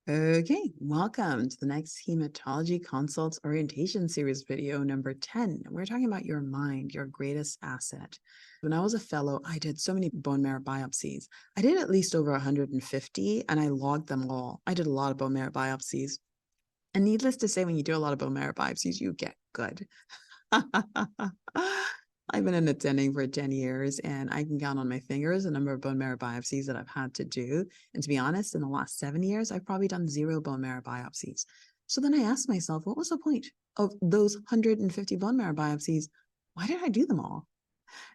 Okay, welcome to the next Hematology Consults Orientation Series video number 10. We're talking about your mind, your greatest asset. When I was a fellow, I did so many bone marrow biopsies. I did at least over 150 and I logged them all. I did a lot of bone marrow biopsies. And needless to say, when you do a lot of bone marrow biopsies, you get good. I've been an attending for 10 years and I can count on my fingers the number of bone marrow biopsies that I've had to do. And to be honest, in the last 7 years, I've probably done 0 bone marrow biopsies. So then I asked myself, what was the point of those 150 bone marrow biopsies? Why did I do them all?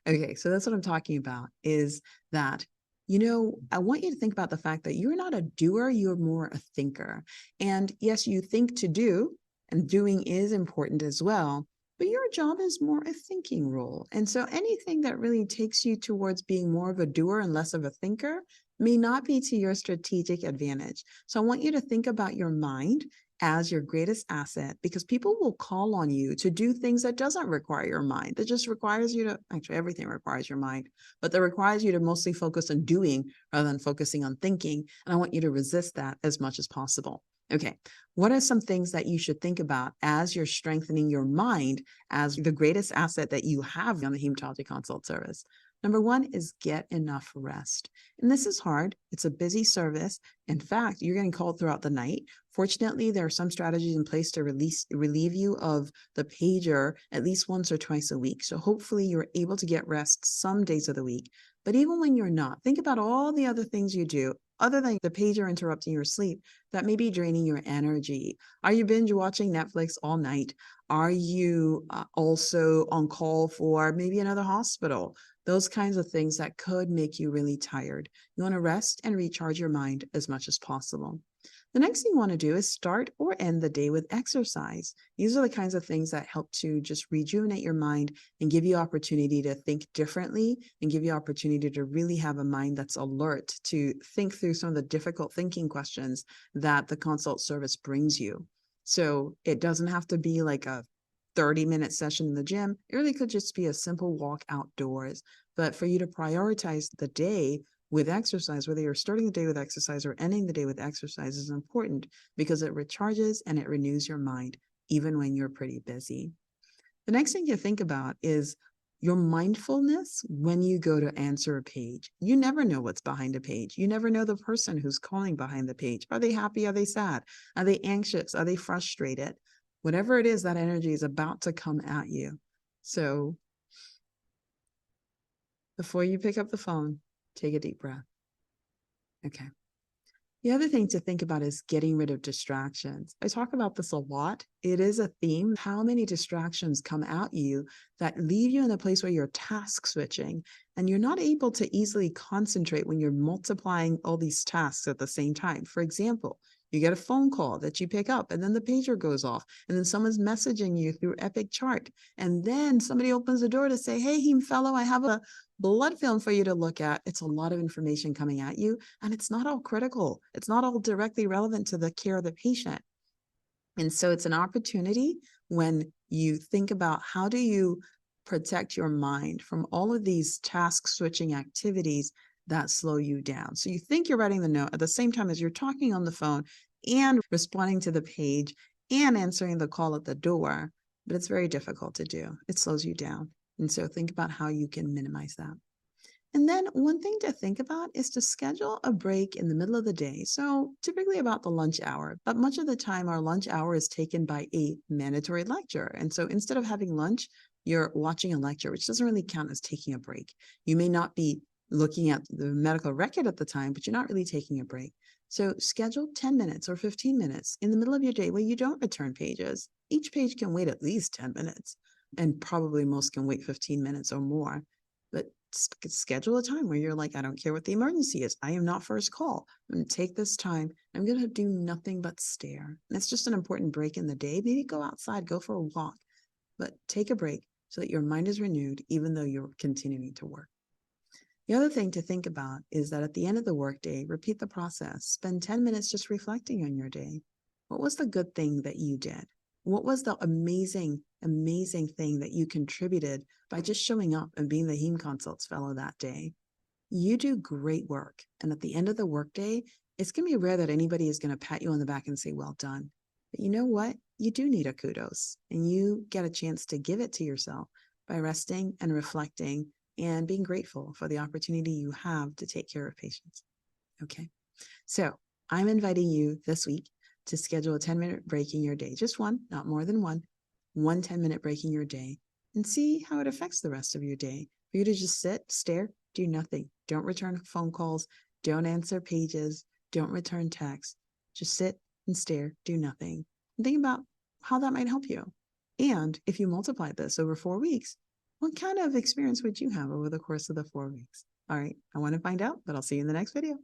Okay, so that's what I'm talking about is that, I want you to think about the fact that you're not a doer, you're more a thinker. And yes, you think to do, and doing is important as well, but your job is more a thinking role. And so anything that really takes you towards being more of a doer and less of a thinker may not be to your strategic advantage. So I want you to think about your mind as your greatest asset because people will call on you to do things that doesn't require your mind, that just requires you to, actually everything requires your mind, but that requires you to mostly focus on doing rather than focusing on thinking. And I want you to resist that as much as possible. Okay, what are some things that you should think about as you're strengthening your mind as the greatest asset that you have on the Hematology Consult service? Number one is get enough rest. And this is hard. It's a busy service. In fact, you're getting called throughout the night. Fortunately, there are some strategies in place to relieve you of the pager at least once or twice a week. So hopefully you're able to get rest some days of the week. But even when you're not, think about all the other things you do other than the pager interrupting your sleep that may be draining your energy. Are you binge watching Netflix all night? Are you also on call for maybe another hospital? Those kinds of things that could make you really tired. You want to rest and recharge your mind as much as possible. The next thing you want to do is start or end the day with exercise. These are the kinds of things that help to just rejuvenate your mind and give you opportunity to think differently and give you opportunity to really have a mind that's alert to think through some of the difficult thinking questions that the consult service brings you. So it doesn't have to be like a 30-minute session in the gym. It really could just be a simple walk outdoors. But for you to prioritize the day with exercise, whether you're starting the day with exercise or ending the day with exercise, is important because it recharges and it renews your mind, even when you're pretty busy. The next thing you think about is your mindfulness when you go to answer a page. You never know what's behind a page. You never know the person who's calling behind the page. Are they happy? Are they sad? Are they anxious? Are they frustrated? Whatever it is, that energy is about to come at you. So before you pick up the phone, take a deep breath. Okay. The other thing to think about is getting rid of distractions. I talk about this a lot. It is a theme. How many distractions come at you that leave you in a place where you're task switching and you're not able to easily concentrate when you're multiplying all these tasks at the same time. For example, you get a phone call that you pick up and then the pager goes off and then someone's messaging you through Epic Chart. And then somebody opens the door to say, hey, heme fellow, I have a blood film for you to look at. It's a lot of information coming at you and it's not all critical. It's not all directly relevant to the care of the patient. And so it's an opportunity when you think about how do you protect your mind from all of these task switching activities that slow you down. So you think you're writing the note at the same time as you're talking on the phone and responding to the page and answering the call at the door, but it's very difficult to do. It slows you down. And so think about how you can minimize that. And then one thing to think about is to schedule a break in the middle of the day. So typically about the lunch hour, but much of the time our lunch hour is taken by a mandatory lecture. And so instead of having lunch, you're watching a lecture, which doesn't really count as taking a break. You may not be looking at the medical record at the time, but you're not really taking a break. So schedule 10 minutes or 15 minutes in the middle of your day where you don't return pages. Each page can wait at least 10 minutes, and probably most can wait 15 minutes or more. But schedule a time where you're like, I don't care what the emergency is. I am not first call. I'm going to take this time. I'm going to do nothing but stare. And it's just an important break in the day. Maybe go outside, go for a walk, but take a break so that your mind is renewed, even though you're continuing to work. The other thing to think about is that at the end of the workday, repeat the process. Spend 10 minutes just reflecting on your day. What was the good thing that you did? What was the amazing, amazing thing that you contributed by just showing up and being the Heme Consults fellow that day? You do great work. And at the end of the workday, It's going to be rare that anybody is going to pat you on the back and say, well done. But you know what? You do need a kudos, and you get a chance to give it to yourself by resting and reflecting and being grateful for the opportunity you have to take care of patients. Okay. So I'm inviting you this week to schedule a 10-minute break in your day, just one, not more than one 10-minute break in your day, and see how it affects the rest of your day. For you to just sit, stare, do nothing. Don't return phone calls. Don't answer pages. Don't return texts. Just sit and stare, do nothing. And think about how that might help you. And if you multiply this over 4 weeks, what kind of experience would you have over the course of the 4 weeks? All right, I want to find out, but I'll see you in the next video.